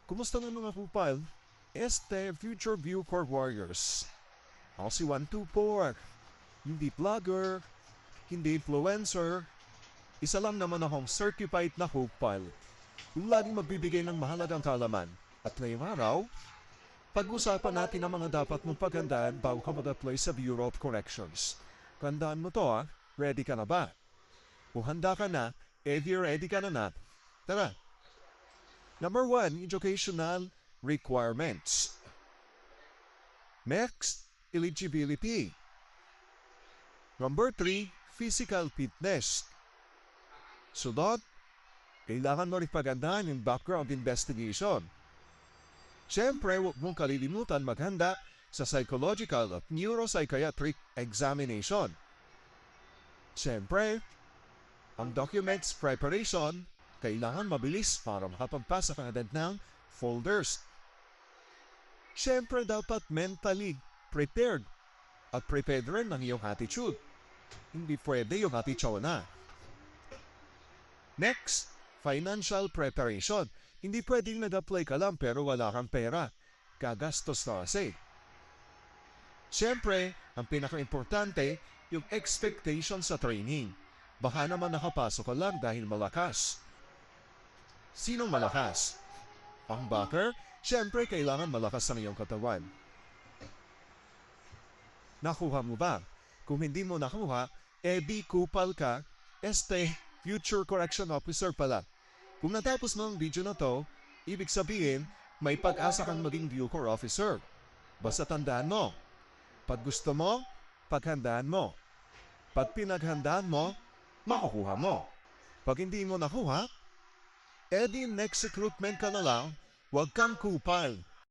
Kumusta na mga kupal? Future View Core Warriors. Ako si 124. Hindi vlogger, hindi influencer. Isa lang naman akong certified na kupal. Yung laging magbibigay ng mahalagang kalaman. At ngayong araw, pag-usapan natin ang mga dapat mong paghandaan bago ka mag-apply sa Bureau of Corrections. Tandaan mo to ha, ready ka na ba? Kung handa ka na, if you're ready ka na, tara! Number 1, educational requirements. Next, eligibility. Number 3, physical fitness. Sunod, kailangan mo rin paghandaan yung background investigation. Siyempre, huwag mong kalilimutan maghanda sa psychological at neuropsychiatric examination. Siyempre, ang documents preparation, kailangan mabilis para makapagpasa ka agad ng folders. Siyempre, dapat mentally prepared at prepared rin ang iyong attitude. Hindi pwede yung attitude na. Next, financial preparation. Hindi pwedeng nag-apply ka lang pero wala kang pera. Gagastos na kasi. Siyempre, ang pinaka-importante, yung expectation sa training. Baka naman nakapasok ka lang dahil malakas. Sinong malakas? Ang backer? Siyempre, kailangan malakas ang iyong katawan. Nakuha mo ba? Kung hindi mo nakuha, di kupal ka, future correction officer pala. Kung natapos mo ang video na to, ibig sabihin, may pag-asa kang maging Bucor officer. Basta tandaan mo, pag gusto mo, paghandaan mo. Pag pinaghandaan mo, makukuha mo. Pag hindi mo nakuha, di next recruitment ka na lang, huwag kang kupal.